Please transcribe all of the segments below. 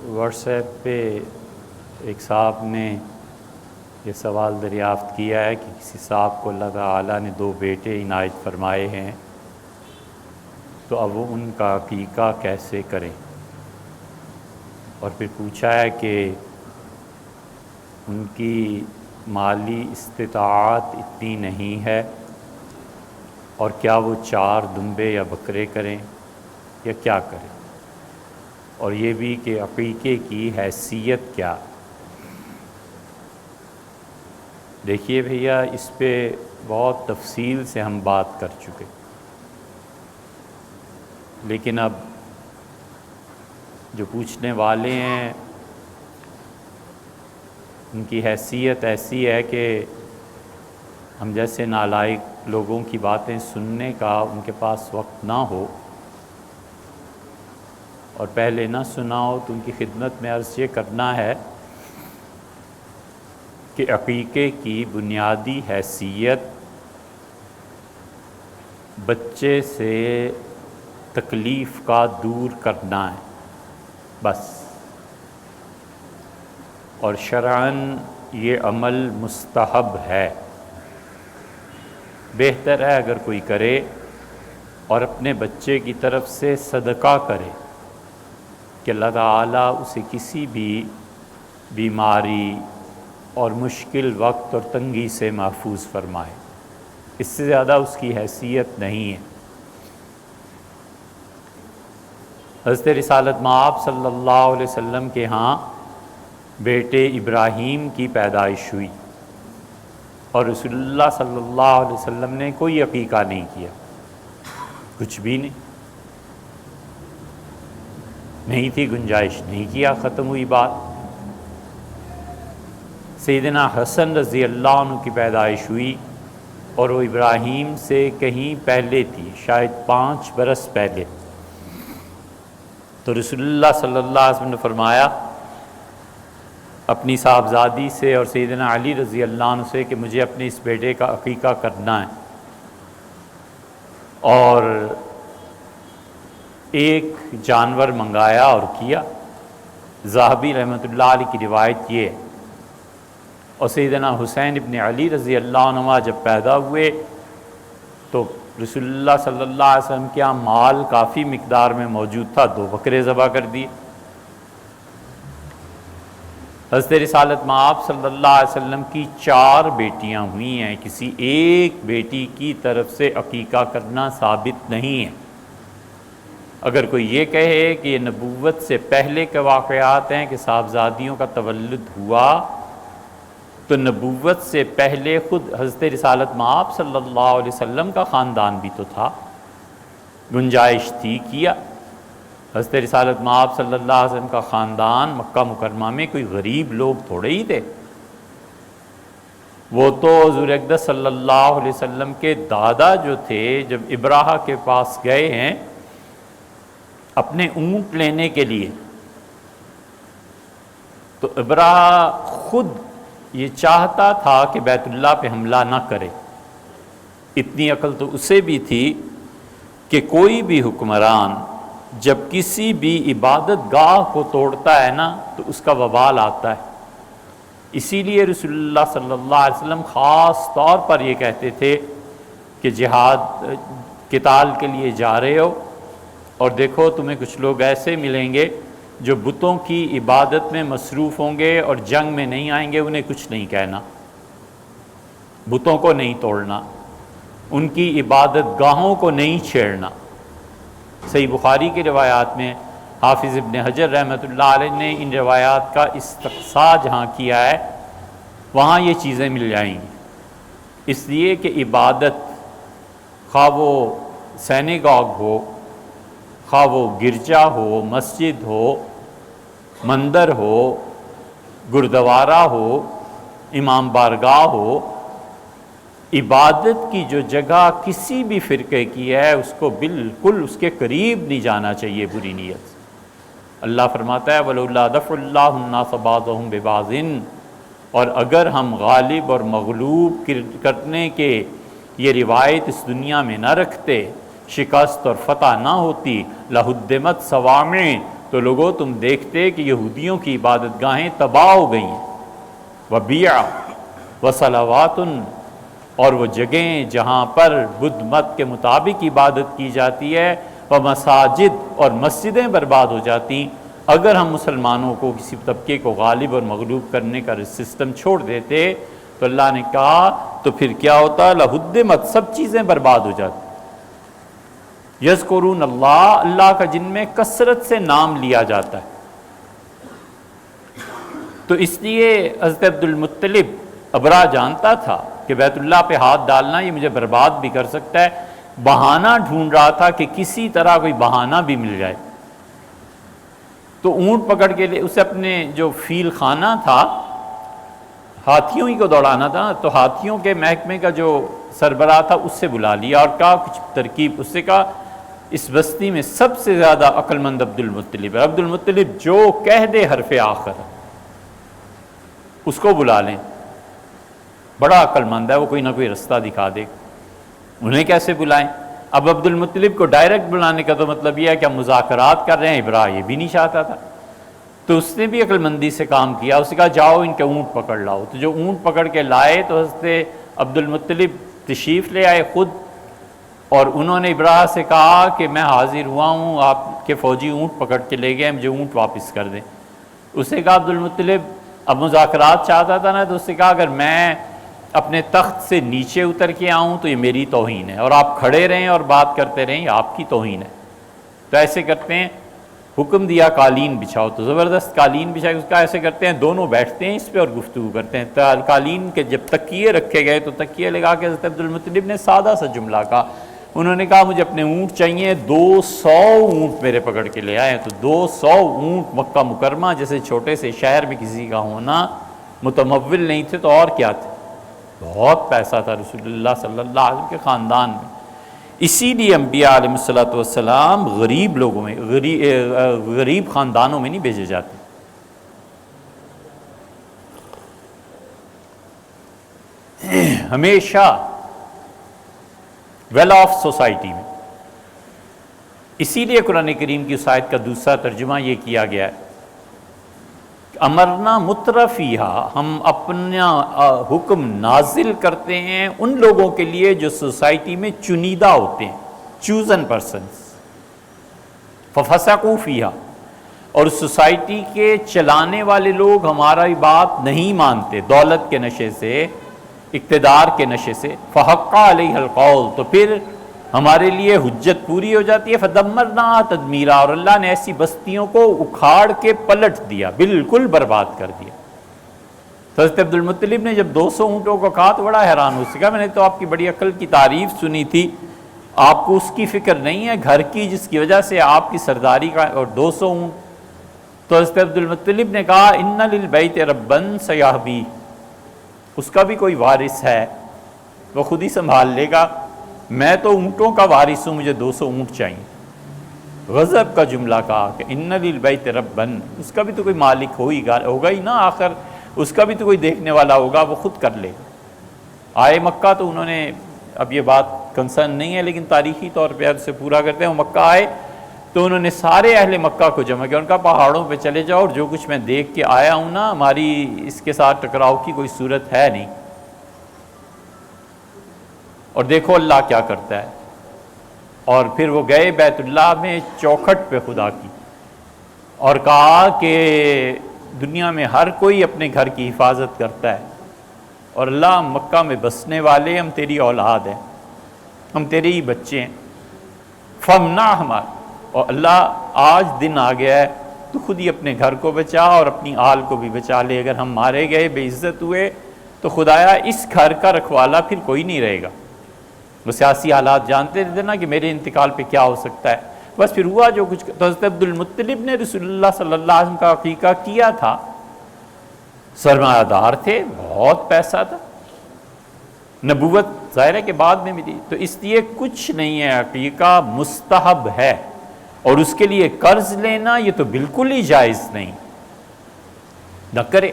What's app پہ ایک صاحب نے یہ سوال دریافت کیا ہے کہ کسی صاحب کو اللہ تعالیٰ نے 2 بیٹے عنایت فرمائے ہیں، تو اب وہ ان کا عقیقہ کیسے کریں؟ اور پھر پوچھا ہے کہ ان کی مالی استطاعت اتنی نہیں ہے، اور کیا وہ 4 دمبے یا بکرے کریں یا کیا کریں؟ اور یہ بھی کہ عقیقے کی حیثیت کیا؟ دیکھیے بھیا، اس پہ بہت تفصیل سے ہم بات کر چکے، لیکن اب جو پوچھنے والے ہیں ان کی حیثیت ایسی ہے کہ ہم جیسے نالائق لوگوں کی باتیں سننے کا ان کے پاس وقت نہ ہو اور پہلے نہ سنا ہو، تو ان کی خدمت میں عرض یہ کرنا ہے کہ عقیقے کی بنیادی حیثیت بچے سے تکلیف کا دور کرنا ہے بس، اور شرعاً یہ عمل مستحب ہے۔ بہتر ہے اگر کوئی کرے اور اپنے بچے کی طرف سے صدقہ کرے کہ اللہ تعالیٰ اسے کسی بھی بیماری اور مشکل وقت اور تنگی سے محفوظ فرمائے، اس سے زیادہ اس کی حیثیت نہیں ہے۔ حضرت رسالت مآب صلی اللہ علیہ وسلم کے ہاں بیٹے ابراہیم کی پیدائش ہوئی، اور رسول اللہ صلی اللہ علیہ وسلم نے کوئی عقیقہ نہیں کیا، کچھ بھی نہیں تھی گنجائش، نہیں کیا، ختم ہوئی بات۔ سیدنا حسن رضی اللہ عنہ کی پیدائش ہوئی، اور وہ ابراہیم سے کہیں پہلے تھی، شاید 5 برس پہلے۔ تو رسول اللہ صلی اللہ علیہ وسلم نے فرمایا اپنی صاحبزادی سے اور سیدنا علی رضی اللہ عنہ سے کہ مجھے اپنے اس بیٹے کا عقیقہ کرنا ہے، اور ایک جانور منگایا اور کیا۔ ذہبی رحمۃ اللہ علیہ کی روایت یہ ہے۔ اور سیدنا حسین ابن علی رضی اللہ عنہ جب پیدا ہوئے تو رسول اللہ صلی اللہ علیہ وسلم کے یہاں مال کافی مقدار میں موجود تھا، 2 بکرے ذبح کر دیے۔ حضرت رسالت مآب صلی اللہ علیہ وسلم کی 4 بیٹیاں ہوئی ہیں، کسی ایک بیٹی کی طرف سے عقیقہ کرنا ثابت نہیں ہے۔ اگر کوئی یہ کہے کہ یہ نبوت سے پہلے کے واقعات ہیں کہ صاحبزادیوں کا تولد ہوا، تو نبوت سے پہلے خود حضرت رسالت مآب صلی اللہ علیہ وسلم کا خاندان بھی تو تھا، گنجائش تھی، کیا۔ حضرت رسالت مآب صلی اللہ علیہ وسلم کا خاندان مکہ مکرمہ میں کوئی غریب لوگ تھوڑے ہی تھے، وہ تو حضور اقدس صلی اللہ علیہ وسلم کے دادا جو تھے جب ابراہہ کے پاس گئے ہیں اپنے اونٹ لینے کے لیے، تو ابراہہ خود یہ چاہتا تھا کہ بیت اللہ پہ حملہ نہ کرے۔ اتنی عقل تو اسے بھی تھی کہ کوئی بھی حکمران جب کسی بھی عبادت گاہ کو توڑتا ہے نا تو اس کا وبال آتا ہے۔ اسی لیے رسول اللہ صلی اللہ علیہ وسلم خاص طور پر یہ کہتے تھے کہ جہاد قتال کے لیے جا رہے ہو اور دیکھو تمہیں کچھ لوگ ایسے ملیں گے جو بتوں کی عبادت میں مصروف ہوں گے اور جنگ میں نہیں آئیں گے، انہیں کچھ نہیں کہنا، بتوں کو نہیں توڑنا، ان کی عبادت گاہوں کو نہیں چھیڑنا۔ صحیح بخاری کی روایات میں حافظ ابن حجر رحمۃ اللہ علیہ نے ان روایات کا استقصاء جہاں کیا ہے وہاں یہ چیزیں مل جائیں گی، اس لیے کہ عبادت خواہ وہ سینیگاگ ہو، خواہ وہ گرجا ہو، مسجد ہو، مندر ہو، گردوارہ ہو، امام بارگاہ ہو، عبادت کی جو جگہ کسی بھی فرقے کی ہے اس کو بالکل اس کے قریب نہیں جانا چاہیے بری نیت سے۔ اللہ فرماتا ہے وَلَوْلَا دَفْعُ اللَّهُ النَّاسَ بَعْضَهُم بِبَعْضٍ، اور اگر ہم غالب اور مغلوب کرنے کے یہ روایت اس دنیا میں نہ رکھتے، شکست اور فتح نہ ہوتی، لَهُدِّمَتْ صَوَامِعُ تو لوگوں تم دیکھتے کہ یہودیوں کی عبادت گاہیں تباہ ہو گئی ہیں، وبیع وصلوات، اور وہ جگہیں جہاں پر بدھ مت کے مطابق عبادت کی جاتی ہے، ومساجد، اور مسجدیں برباد ہو جاتی۔ اگر ہم مسلمانوں کو کسی طبقے کو غالب اور مغلوب کرنے کا سسٹم چھوڑ دیتے تو اللہ نے کہا تو پھر کیا ہوتا، لہدمت، سب چیزیں برباد ہو جاتی۔ یذکرون اللہ، اللہ کا جن میں کثرت سے نام لیا جاتا ہے۔ تو اس لیے حضرت عبد المطلب ابرا جانتا تھا کہ بیت اللہ پہ ہاتھ ڈالنا یہ مجھے برباد بھی کر سکتا ہے، بہانہ ڈھونڈ رہا تھا کہ کسی طرح کوئی بہانہ بھی مل جائے۔ تو اونٹ پکڑ کے لے اسے اپنے جو فیل خانہ تھا، ہاتھیوں ہی کو دوڑانا تھا، تو ہاتھیوں کے محکمے کا جو سربراہ تھا اس سے بلا لیا اور کہا کچھ ترکیب، اس سے کہا اس بستی میں سب سے زیادہ عقل مند عبد المطلب ہے، عبد المطلب جو کہہ دے حرف آخر اس کو بلا لیں، بڑا عقل مند ہے، وہ کوئی نہ کوئی رستہ دکھا دے۔ انہیں کیسے بلائیں؟ اب عبد المطلب کو ڈائریکٹ بلانے کا تو مطلب یہ ہے کہ ہم مذاکرات کر رہے ہیں، ابراہ یہ بھی نہیں چاہتا تھا، تو اس نے بھی عقل مندی سے کام کیا، اس نے کہا جاؤ ان کے اونٹ پکڑ لاؤ۔ تو جو اونٹ پکڑ کے لائے تو حضرت عبد المطلب تشریف لے آئے خود، اور انہوں نے ابراہ سے کہا کہ میں حاضر ہوا ہوں، آپ کے فوجی اونٹ پکڑ کے لے گئے، مجھے اونٹ واپس کر دیں۔ اس نے کہا عبد المطلب اب مذاکرات چاہتا تھا نا، تو اس نے کہا اگر میں اپنے تخت سے نیچے اتر کے آؤں تو یہ میری توہین ہے، اور آپ کھڑے رہیں اور بات کرتے رہیں یہ آپ کی توہین ہے۔ تو ایسے کرتے ہیں، حکم دیا قالین بچھاؤ، تو زبردست قالین بچھا کے اس کا ایسے کرتے ہیں، دونوں بیٹھتے ہیں اس پہ اور گفتگو کرتے ہیں۔ قالین کے جب تکیے رکھے گئے تو تکیے لگا کے حضرت عبد المطلب نے سادہ سا جملہ کہا، انہوں نے کہا مجھے اپنے اونٹ چاہیے، 200 اونٹ میرے پکڑ کے لے آئے۔ تو 200 اونٹ مکہ مکرمہ جیسے چھوٹے سے شہر میں کسی کا ہونا متمول نہیں تھے تو اور کیا تھے، بہت پیسہ تھا رسول اللہ صلی اللہ علیہ وسلم کے خاندان میں۔ اسی لیے انبیاء علیہ الصلوۃ والسلام غریب لوگوں میں، غریب خاندانوں میں نہیں بھیجے جاتے۔ ہمیشہ ویل آف سوسائٹی میں۔ اسی لیے قرآن کریم کی اس آیت کا دوسرا ترجمہ یہ کیا گیا ہے، امرنا مترفیہا، ہم اپنا حکم نازل کرتے ہیں ان لوگوں کے لیے جو سوسائٹی میں چنیدہ ہوتے ہیں، چوزن پرسنز، ففسقوا فیہا، اور سوسائٹی کے چلانے والے لوگ ہماری بات نہیں مانتے، دولت کے نشے سے، اقتدار کے نشے سے، فحق علیہ القول، تو پھر ہمارے لیے حجت پوری ہو جاتی ہے، فدمرنا تدمیرا، اور اللہ نے ایسی بستیوں کو اکھاڑ کے پلٹ دیا، بالکل برباد کر دیا۔ تو حضرت عبد المطلب نے جب 200 اونٹوں کو کہا تو بڑا حیران ہو سکا، میں نے تو آپ کی بڑی عقل کی تعریف سنی تھی، آپ کو اس کی فکر نہیں ہے گھر کی جس کی وجہ سے آپ کی سرداری کا، اور 200 اونٹ۔ تو حضرت عبد المطلب نے کہا ان للبیت ربا سیحبی، اس کا بھی کوئی وارث ہے، وہ خود ہی سنبھال لے گا، میں تو اونٹوں کا وارث ہوں، مجھے 200 اونٹ چاہیے۔ غضب کا جملہ کہا کہ ان للبیت ربا، اس کا بھی تو کوئی مالک ہوگا ہی نا، آخر اس کا بھی تو کوئی دیکھنے والا ہوگا، وہ خود کر لے گا۔ آئے مکہ تو انہوں نے، اب یہ بات کنسرن نہیں ہے لیکن تاریخی طور پہ اسے پورا کرتے ہیں، وہ مکہ آئے تو انہوں نے سارے اہل مکہ کو جمع کیا، ان کا پہاڑوں پہ چلے جاؤ اور جو کچھ میں دیکھ کے آیا ہوں نا، ہماری اس کے ساتھ ٹکراؤ کی کوئی صورت ہے نہیں، اور دیکھو اللہ کیا کرتا ہے۔ اور پھر وہ گئے بیت اللہ میں چوکھٹ پہ خدا کی، اور کہا کہ دنیا میں ہر کوئی اپنے گھر کی حفاظت کرتا ہے، اور اللہ مکہ میں بسنے والے ہم تیری اولاد ہیں، ہم تیرے ہی بچے ہیں، فمنع ہمارا، اور اللہ آج دن آ گیا ہے تو خود ہی اپنے گھر کو بچا اور اپنی آل کو بھی بچا لے، اگر ہم مارے گئے بے عزت ہوئے تو خدایا اس گھر کا رکھوالا پھر کوئی نہیں رہے گا۔ وہ سیاسی حالات جانتے تھے نا کہ میرے انتقال پہ کیا ہو سکتا ہے، بس پھر ہوا جو کچھ۔ تو حضرت عبد المطلب نے رسول اللہ صلی اللہ علیہ وسلم کا عقیقہ کیا تھا، سرمایہ دار تھے، بہت پیسہ تھا، نبوت ظاہر ہے کہ بعد میں ملی، تو اس لیے کچھ نہیں ہے، عقیقہ مستحب ہے، اور اس کے لیے قرض لینا یہ تو بالکل ہی جائز نہیں، نہ کرے۔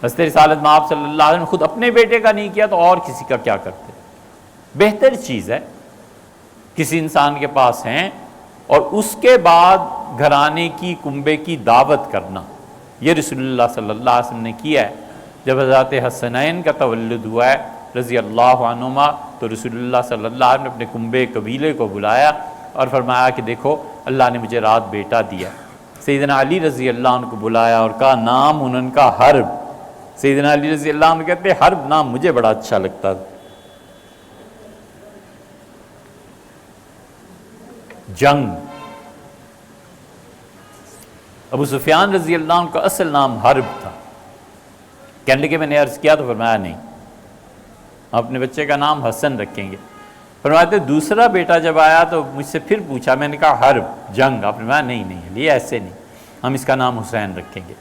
حضرت رسالت مآب صلی اللہ علیہ وسلم نے خود اپنے بیٹے کا نہیں کیا تو اور کسی کا کیا کرتے۔ بہتر چیز ہے، کسی انسان کے پاس ہیں اور اس کے بعد گھرانے کی کنبے کی دعوت کرنا، یہ رسول اللہ صلی اللہ علیہ وسلم نے کیا ہے۔ جب حضرت حسنین کا تولد ہوا ہے رضی اللہ عنہما، تو رسول اللہ صلی اللہ علیہ وسلم نے اپنے کنبے قبیلے کو بلایا اور فرمایا کہ دیکھو اللہ نے مجھے رات بیٹا دیا۔ سیدنا علی رضی اللہ عنہ کو بلایا اور کہا نام ان کا حرب۔ سیدنا علی رضی اللہ عنہ کہتے ہیں حرب نام مجھے بڑا اچھا لگتا تھا۔ جنگ، ابو سفیان رضی اللہ عنہ کا اصل نام حرب تھا۔ کہنے لگے میں نے عرض کیا تو فرمایا نہیں، ہم اپنے بچے کا نام حسن رکھیں گے۔ فرماتے دوسرا بیٹا جب آیا تو مجھ سے پھر پوچھا، میں نے کہا حرب، جنگ۔ آپ نے فرمایا نہیں یہ ایسے نہیں، ہم اس کا نام حسین رکھیں گے۔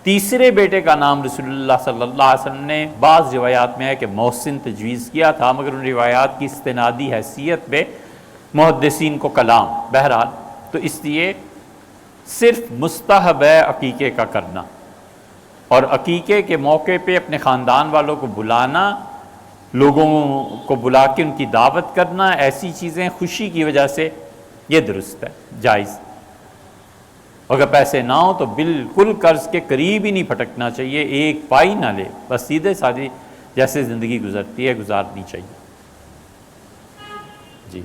تیسرے بیٹے کا نام رسول اللہ صلی اللہ علیہ وسلم نے بعض روایات میں ہے کہ محسن تجویز کیا تھا، مگر ان روایات کی استنادی حیثیت پہ محدثین کو کلام، بہرحال تو اس لیے صرف مستحب ہے عقیقے کا کرنا، اور عقیقے کے موقع پہ اپنے خاندان والوں کو بلانا، لوگوں کو بلا کے ان کی دعوت کرنا، ایسی چیزیں خوشی کی وجہ سے یہ درست ہے، جائز۔ اگر پیسے نہ ہوں تو بالکل قرض کے قریب ہی نہیں پھٹکنا چاہیے، ایک پائی نہ لے، بس سیدھے سادھی جیسے زندگی گزرتی ہے گزارنی چاہیے۔ جی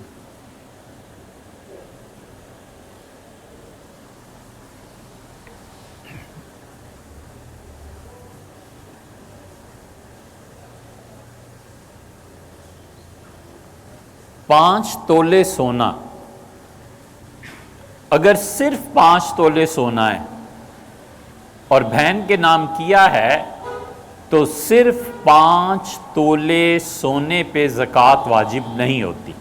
5 تولے سونا، اگر صرف 5 تولے سونا ہے اور بہن کے نام کیا ہے تو صرف 5 تولے سونے پہ زکوٰۃ واجب نہیں ہوتی۔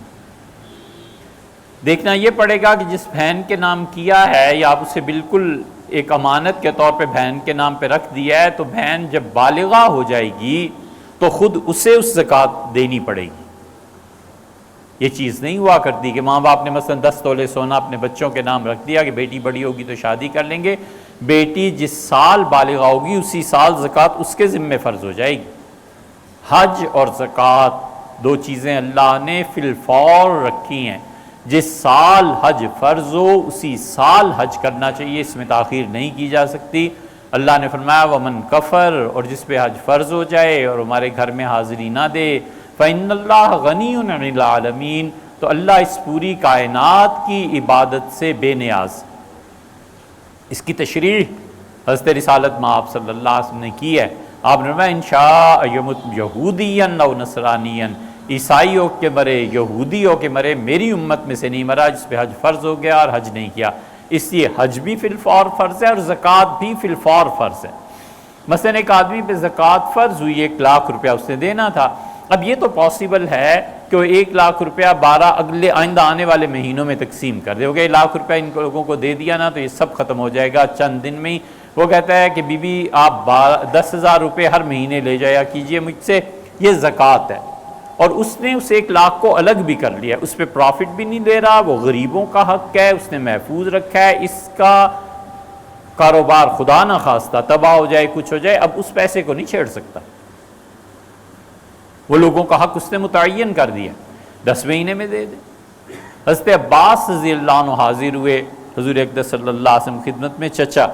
دیکھنا یہ پڑے گا کہ جس بہن کے نام کیا ہے یا آپ اسے بالکل ایک امانت کے طور پہ بہن کے نام پہ رکھ دیا ہے، تو بہن جب بالغہ ہو جائے گی تو خود اسے اس زکوٰۃ دینی پڑے گی۔ یہ چیز نہیں ہوا کرتی کہ ماں باپ نے مثلا 10 تولے سونا اپنے بچوں کے نام رکھ دیا کہ بیٹی بڑی ہوگی تو شادی کر لیں گے، بیٹی جس سال بالغہ ہوگی اسی سال زکوٰۃ اس کے ذمہ فرض ہو جائے گی۔ حج اور زکوٰۃ 2 چیزیں اللہ نے فی الفور رکھی ہیں، جس سال حج فرض ہو اسی سال حج کرنا چاہیے، اس میں تاخیر نہیں کی جا سکتی۔ اللہ نے فرمایا ومن کفر، اور جس پہ حج فرض ہو جائے اور ہمارے گھر میں حاضری نہ دے، فإن اللہ غنی عن العالمین، تو اللہ اس پوری کائنات کی عبادت سے بے نیاز۔ اس کی تشریح حضرت رسالت مآب صلی اللہ علیہ وسلم نے کی ہے۔ آپ نے فرمایا ان شاء یمت یہودین او نصرانین، عیسائی ہو کے مرے یہودی ہو کے مرے، میری امت میں سے نہیں مرا جس پہ حج فرض ہو گیا اور حج نہیں کیا۔ اس لیے حج بھی فی الفور فرض ہے اور زکوٰۃ بھی فی الفور فرض ہے۔ مثلا ایک آدمی پہ زکوٰۃ فرض ہوئی، 1 لاکھ روپیہ اس نے دینا تھا، اب یہ تو پاسبل ہے کہ وہ 1 لاکھ روپیہ 12 آئندہ آنے والے مہینوں میں تقسیم کر دے، ہو گیا 1 لاکھ روپیہ ان لوگوں کو دے دیا نا تو یہ سب ختم ہو جائے گا چند دن میں ہی۔ وہ کہتا ہے کہ بی بی آپ 10,000 روپے ہر مہینے لے جایا کیجئے مجھ سے، یہ زکوٰۃ ہے، اور اس نے اس 1 لاکھ کو الگ بھی کر لیا، اس پہ پروفٹ بھی نہیں دے رہا، وہ غریبوں کا حق ہے، اس نے محفوظ رکھا ہے، اس کا کاروبار خدا نہ خواستہ تباہ ہو جائے کچھ ہو جائے، اب اس پیسے کو نہیں چھیڑ سکتا، وہ لوگوں کا حق اس نے متعین کر دیا، 10 مہینے میں دے دے۔ حضرت عباس رضی اللہ عنہ حاضر ہوئے حضور اقدس صلی اللہ علیہ وسلم خدمت میں، چچا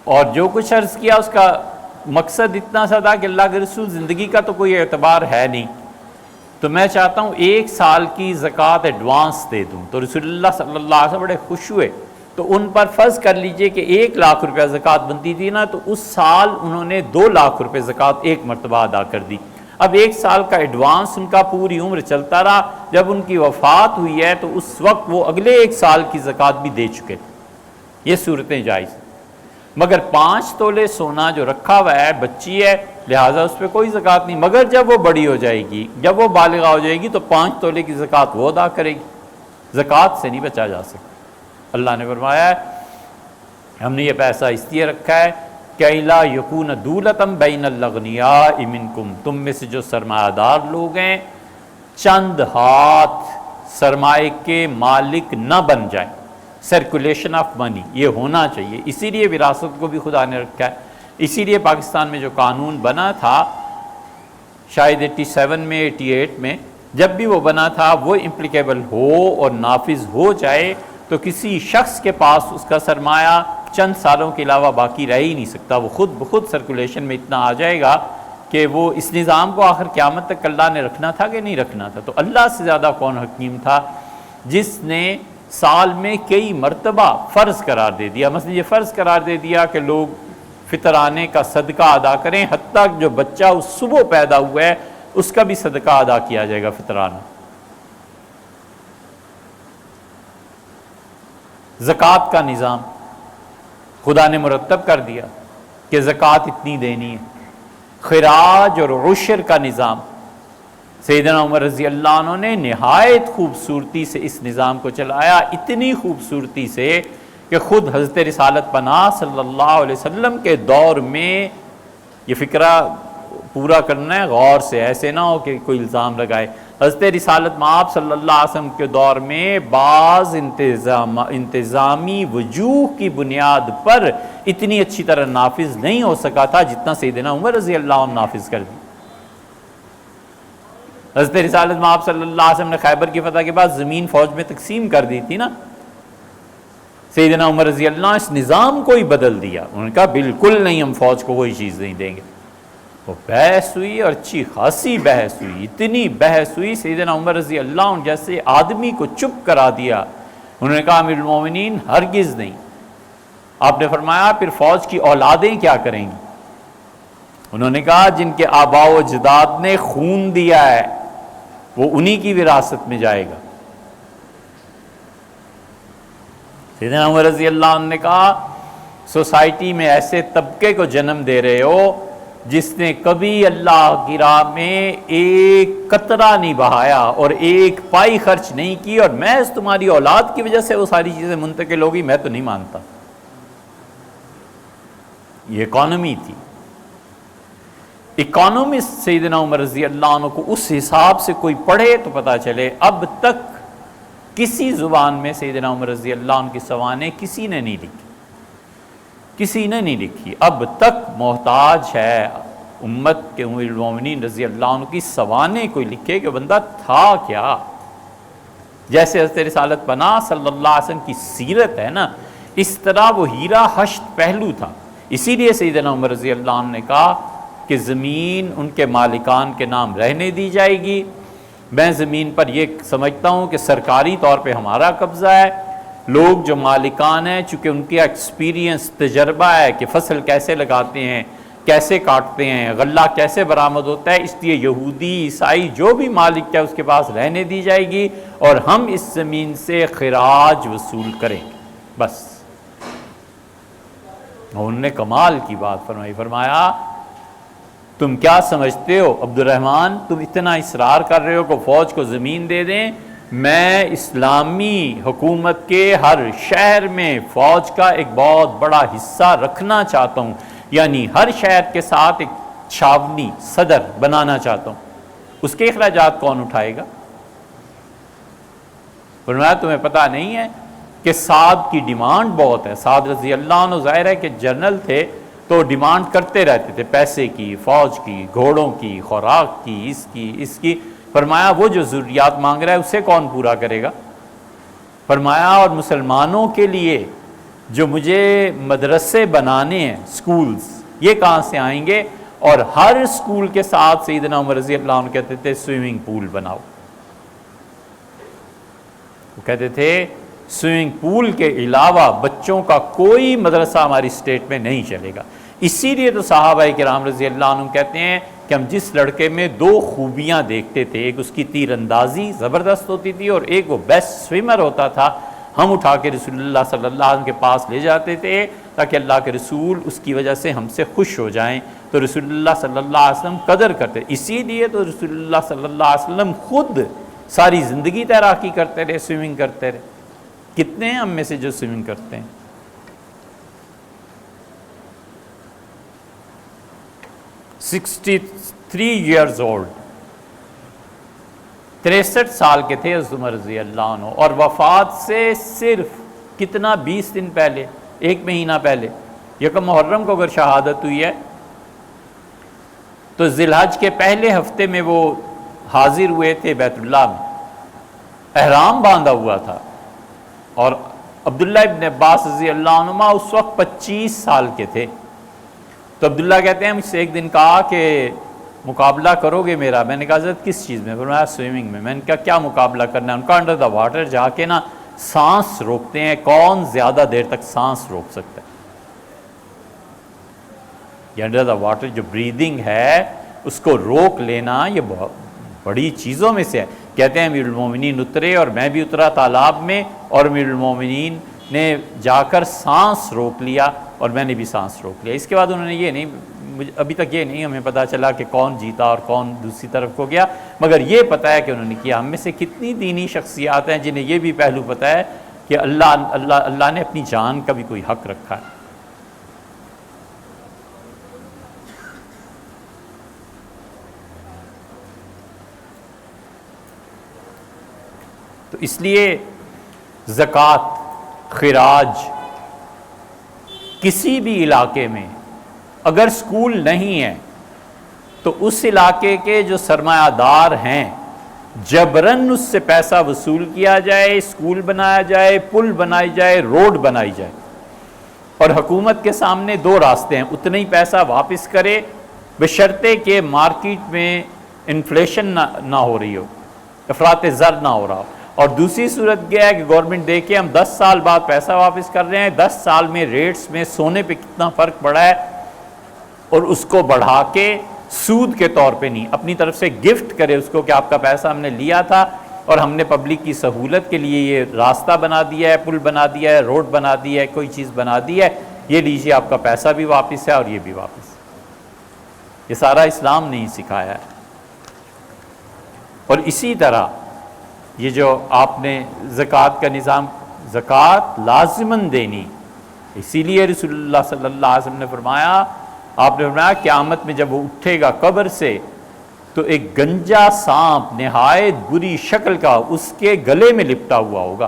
اور جو کچھ عرض کیا اس کا مقصد اتنا سا تھا کہ اللہ کے رسول زندگی کا تو کوئی اعتبار ہے نہیں، تو میں چاہتا ہوں 1 سال کی زکوٰۃ ایڈوانس دے دوں۔ تو رسول اللہ صلی اللہ علیہ وسلم بڑے خوش ہوئے، تو ان پر فرض کر لیجئے کہ 1 لاکھ روپیہ زکوٰۃ بنتی تھی نا، تو اس سال انہوں نے 2 لاکھ روپے زکوٰۃ ایک مرتبہ ادا کر دی۔ اب 1 سال کا ایڈوانس ان کا پوری عمر چلتا رہا، جب ان کی وفات ہوئی ہے تو اس وقت وہ اگلے 1 سال کی زکوٰۃ بھی دے چکے تھے۔ یہ صورتیں جائز، مگر 5 تولے سونا جو رکھا ہوا ہے، بچی ہے لہٰذا اس پہ کوئی زکوٰۃ نہیں، مگر جب وہ بڑی ہو جائے گی، جب وہ بالغہ ہو جائے گی تو 5 تولے کی زکوٰۃ وہ ادا کرے گی، زکوٰۃ سے نہیں بچا جا سکتا۔ اللہ نے فرمایا ہے ہم نے یہ پیسہ اس لیے رکھا ہے کہ لا یکون دولۃ بین الاغنیاء منکم، تم میں سے جو سرمایہ دار لوگ ہیں چند ہاتھ سرمایہ کے مالک نہ بن جائیں، سرکولیشن آف منی یہ ہونا چاہیے، اسی لیے وراثت کو بھی خدا نے رکھا ہے اسی لیے پاکستان میں جو قانون بنا تھا شاید 87 میں 88 میں، جب بھی وہ بنا تھا وہ امپلیکیبل ہو اور نافذ ہو جائے تو کسی شخص کے پاس اس کا سرمایہ چند سالوں کے علاوہ باقی رہ ہی نہیں سکتا، وہ خود بخود سرکولیشن میں اتنا آ جائے گا کہ وہ اس نظام کو آخر قیامت تک اللہ نے رکھنا تھا کہ نہیں رکھنا تھا۔ تو اللہ سے زیادہ کون حکیم تھا جس نے سال میں کئی مرتبہ فرض قرار دے دیا، مثلا یہ فرض قرار دے دیا کہ لوگ فطرانے کا صدقہ ادا کریں، حتیٰ کہ جو بچہ اس صبح پیدا ہوا ہے اس کا بھی صدقہ ادا کیا جائے گا فطرانہ۔ زکوٰۃ کا نظام خدا نے مرتب کر دیا کہ زکوٰۃ اتنی دینی ہے۔ خراج اور عشر کا نظام سیدنا عمر رضی اللہ عنہ نے نہایت خوبصورتی سے اس نظام کو چلایا، اتنی خوبصورتی سے کہ خود حضرت رسالت پناہ صلی اللہ علیہ وسلم کے دور میں، یہ فکرہ پورا کرنا ہے غور سے، ایسے نہ ہو کہ کوئی الزام لگائے، حضرت رسالت مآب صلی اللہ علیہ وسلم کے دور میں بعض انتظامی وجوہ کی بنیاد پر اتنی اچھی طرح نافذ نہیں ہو سکا تھا جتنا سیدنا عمر رضی اللہ عنہ نافذ کر دی۔ حضرت رسالت مآب صلی اللہ علیہ وسلم نے خیبر کی فتح کے بعد زمین فوج میں تقسیم کر دی تھی نا، سیدنا عمر رضی اللہ عنہ اس نظام کو ہی بدل دیا، انہوں نے کہا بالکل نہیں، ہم فوج کو وہی چیز نہیں دیں گے۔ وہ بحث ہوئی اور اچھی خاصی بحث ہوئی، اتنی بحث ہوئی سیدنا عمر رضی اللہ عنہ جیسے آدمی کو چپ کرا دیا، انہوں نے کہا امیر المومنین ہرگز نہیں۔ آپ نے فرمایا پھر فوج کی اولادیں کیا کریں گی؟ انہوں نے کہا جن کے آباء و اجداد نے خون دیا ہے وہ انہی کی وراثت میں جائے گا۔ سیدنا عمر رضی اللہ عنہ نے کہا سوسائٹی میں ایسے طبقے کو جنم دے رہے ہو جس نے کبھی اللہ کی راہ میں ایک قطرہ نہیں بہایا اور ایک پائی خرچ نہیں کی، اور محض تمہاری اولاد کی وجہ سے وہ ساری چیزیں منتقل ہوگی، میں تو نہیں مانتا۔ یہ اکانومی تھی، اکانومسٹ سیدنا عمر رضی اللہ عنہ کو اس حساب سے کوئی پڑھے تو پتہ چلے اب تک کسی زبان میں سیدنا عمر رضی اللہ عنہ کی سوانح کسی نے نہیں لکھی، کسی نے نہیں لکھی، اب تک محتاج ہے امت کے امیر المومنین رضی اللہ عنہ کی سوانح کوئی لکھے کہ بندہ تھا کیا۔ جیسے حضرت رسالت پناہ صلی اللہ علیہ وسلم کی سیرت ہے نا، اس طرح وہ ہیرا ہشت پہلو تھا۔ اسی لیے سیدنا عمر رضی اللہ عنہ نے کہا کہ زمین ان کے مالکان کے نام رہنے دی جائے گی، میں زمین پر یہ سمجھتا ہوں کہ سرکاری طور پہ ہمارا قبضہ ہے، لوگ جو مالکان ہیں چونکہ ان کا ایکسپیرینس تجربہ ہے کہ فصل کیسے لگاتے ہیں، کیسے کاٹتے ہیں، غلہ کیسے برآمد ہوتا ہے، اس لیے یہودی عیسائی جو بھی مالک ہے اس کے پاس رہنے دی جائے گی اور ہم اس زمین سے خراج وصول کریں گے، بس۔ انہوں نے کمال کی بات فرمایا تم کیا سمجھتے ہو عبد الرحمن، تم اتنا اصرار کر رہے ہو کہ فوج کو زمین دے دیں، میں اسلامی حکومت کے ہر شہر میں فوج کا ایک بہت بڑا حصہ رکھنا چاہتا ہوں، یعنی ہر شہر کے ساتھ ایک چھاونی صدر بنانا چاہتا ہوں، اس کے اخراجات کون اٹھائے گا؟ فرمایا تمہیں پتہ نہیں ہے کہ سعد کی ڈیمانڈ بہت ہے، سعد رضی اللہ عنہ ظاہر ہے کہ جنرل تھے تو ڈیمانڈ کرتے رہتے تھے، پیسے کی، فوج کی، گھوڑوں کی، خوراک کی، اس کی۔ فرمایا وہ جو ضروریات مانگ رہا ہے اسے کون پورا کرے گا؟ فرمایا اور مسلمانوں کے لیے جو مجھے مدرسے بنانے ہیں، سکولز، یہ کہاں سے آئیں گے؟ اور ہر سکول کے ساتھ سیدنا عمر رضی اللہ عنہ کہتے تھے سوئمنگ پول بناؤ، وہ کہتے تھے سوئمنگ پول کے علاوہ بچوں کا کوئی مدرسہ ہماری اسٹیٹ میں نہیں چلے گا۔ اسی لیے تو صحابہ کرام رضی اللہ عنہ کہتے ہیں کہ ہم جس لڑکے میں دو خوبیاں دیکھتے تھے، ایک اس کی تیر اندازی زبردست ہوتی تھی اور ایک وہ بیسٹ سوئمر ہوتا تھا، ہم اٹھا کے رسول اللہ صلی اللہ علیہ وسلم کے پاس لے جاتے تھے تاکہ اللہ کے رسول اس کی وجہ سے ہم سے خوش ہو جائیں، تو رسول اللہ صلی اللہ علیہ وسلم قدر کرتے، اسی لیے تو رسول اللہ صلی اللہ علیہ وسلم خود ساری زندگی تیراکی کرتے رہے، سوئمنگ کرتے رہے۔ کتنے ہیں ہم میں سے جو سوئمنگ کرتے ہیں؟ 63 ایئرز اولڈ، 63 سال کے تھے حضرت عمر رضی اللہ عنہ، اور وفات سے صرف کتنا 20 دن پہلے، 1 مہینہ پہلے یکم محرم کو اگر شہادت ہوئی ہے تو ذی الحج کے پہلے ہفتے میں وہ حاضر ہوئے تھے بیت اللہ میں، احرام باندھا ہوا تھا، اور عبداللہ ابن عباس رضی اللہ عنہما اس وقت 25 سال کے تھے۔ تو عبداللہ کہتے ہیں مجھ سے ایک دن کہا کہ مقابلہ کرو گے میرا؟ میں نے کہا حضرت کس چیز میں؟ فرمایا سوئمنگ میں۔ میں نے کہا کیا مقابلہ کرنا ہے؟ ان کا انڈر دا واٹر جا کے نا سانس روکتے ہیں، کون زیادہ دیر تک سانس روک سکتا ہے؟ یہ انڈر دا واٹر جو بریدنگ ہے اس کو روک لینا یہ بہت بڑی چیزوں میں سے ہے۔ کہتے ہیں امیر المومنین اترے اور میں بھی اترا تالاب میں، اور امیر المومنین نے جا کر سانس روک لیا اور میں نے بھی سانس روک لیا۔ اس کے بعد انہوں نے یہ نہیں، ابھی تک یہ نہیں ہمیں پتہ چلا کہ کون جیتا اور کون دوسری طرف کو گیا، مگر یہ پتہ ہے کہ انہوں نے کیا۔ ہم میں سے کتنی دینی شخصیات ہیں جنہیں یہ بھی پہلو پتہ ہے کہ اللہ نے اپنی جان کا بھی کوئی حق رکھا ہے۔ تو اس لیے زکوٰۃ، خراج کسی بھی علاقے میں اگر سکول نہیں ہے تو اس علاقے کے جو سرمایہ دار ہیں جبراً اس سے پیسہ وصول کیا جائے، سکول بنایا جائے، پل بنائی جائے، روڈ بنائی جائے، اور حکومت کے سامنے دو راستے ہیں، اتنا ہی پیسہ واپس کرے بشرطے کہ مارکیٹ میں انفلیشن نہ ہو رہی ہو، افراط زر نہ ہو رہا ہو، اور دوسری صورت یہ ہے کہ گورنمنٹ دیکھے ہم 10 سال بعد پیسہ واپس کر رہے ہیں، 10 سال میں ریٹس میں سونے پہ کتنا فرق پڑا ہے، اور اس کو بڑھا کے سود کے طور پہ نہیں، اپنی طرف سے گفٹ کرے اس کو کہ آپ کا پیسہ ہم نے لیا تھا اور ہم نے پبلک کی سہولت کے لیے یہ راستہ بنا دیا ہے، پل بنا دیا ہے، روڈ بنا دیا ہے، کوئی چیز بنا دی ہے، یہ لیجیے آپ کا پیسہ بھی واپس ہے اور یہ بھی واپس ہے۔ یہ سارا اسلام نے ہی سکھایا ہے۔ اور اسی طرح یہ جو آپ نے زکوٰۃ کا نظام، زکوٰۃ لازماً دینی، اسی لیے رسول اللہ صلی اللہ علیہ وسلم نے فرمایا، آپ نے فرمایا قیامت میں جب وہ اٹھے گا قبر سے تو ایک گنجا سانپ نہایت بری شکل کا اس کے گلے میں لپٹا ہوا ہوگا،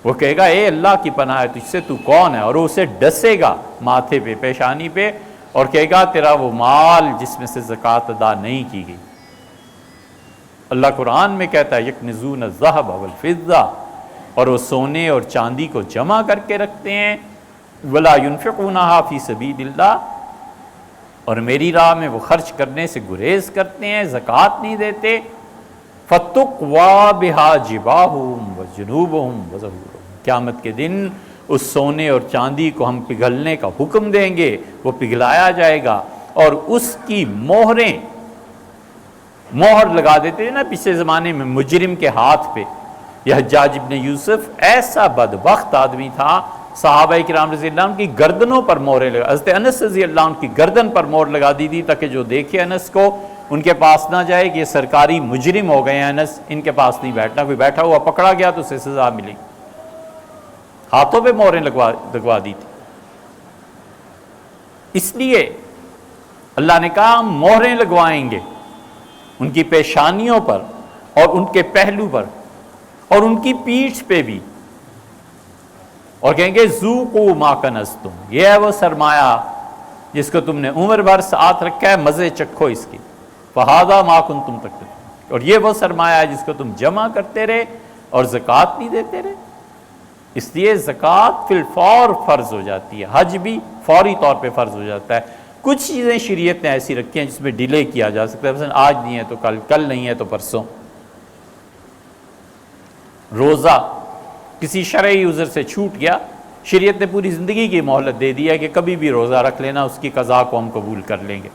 وہ کہے گا اے اللہ کی پناہ ہے تجھ سے، تو کون ہے؟ اور وہ اسے ڈسے گا ماتھے پہ، پیشانی پہ، اور کہے گا تیرا وہ مال جس میں سے زکوٰۃ ادا نہیں کی گئی۔ اللہ قرآن میں کہتا ہے یکنزون الذھب والفضہ، اور وہ سونے اور چاندی کو جمع کر کے رکھتے ہیں، ولا ينفقونها فی سبیل اللہ، اور میری راہ میں وہ خرچ کرنے سے گریز کرتے ہیں، زکوٰۃ نہیں دیتے، فتقویٰ بہا جباہہم وجنوبہم وظہورہم، قیامت کے دن اس سونے اور چاندی کو ہم پگھلنے کا حکم دیں گے، وہ پگھلایا جائے گا، اور اس کی مہریں، مہر لگا دیتے ہیں نا پچھلے زمانے میں مجرم کے ہاتھ پہ۔ یہ حجاج ابن یوسف ایسا بدبخت آدمی تھا، صحابہ کرام رضی اللہ عنہ کی گردنوں پر مہریں لگا، حضرت انس رضی اللہ عنہ کی گردن پر مہر لگا دی تھی تاکہ جو دیکھے انس کو ان کے پاس نہ جائے کہ یہ سرکاری مجرم ہو گئے ہیں، انس ان کے پاس نہیں بیٹھنا، کوئی بیٹھا ہوا پکڑا گیا تو اسے سزا ملے، ہاتھوں پہ مہریں لگوا دی تھی۔ اس لیے اللہ نے کہا ہم مہریں لگوائیں گے ان کی پیشانیوں پر اور ان کے پہلو پر اور ان کی پیٹھ پہ بھی، اور کہیں گے ذوقوا ما کنزتم، یہ ہے وہ سرمایہ جس کو تم نے عمر بھر ساتھ رکھا ہے، مزے چکھو اس کی، فہذا ما کنتم تکتمون، اور یہ وہ سرمایہ ہے جس کو تم جمع کرتے رہے اور زکوٰۃ نہیں دیتے رہے۔ اس لیے زکوٰۃ فی الفور فرض ہو جاتی ہے، حج بھی فوری طور پہ فرض ہو جاتا ہے۔ کچھ چیزیں شریعت نے ایسی رکھی ہیں جس میں ڈیلے کیا جا سکتا ہے، مثلا آج نہیں ہے تو کل، کل نہیں ہے تو پرسوں۔ روزہ کسی شرعی عذر سے چھوٹ گیا، شریعت نے پوری زندگی کی مہلت دے دی ہے کہ کبھی بھی روزہ رکھ لینا، اس کی قضا کو ہم قبول کر لیں گے۔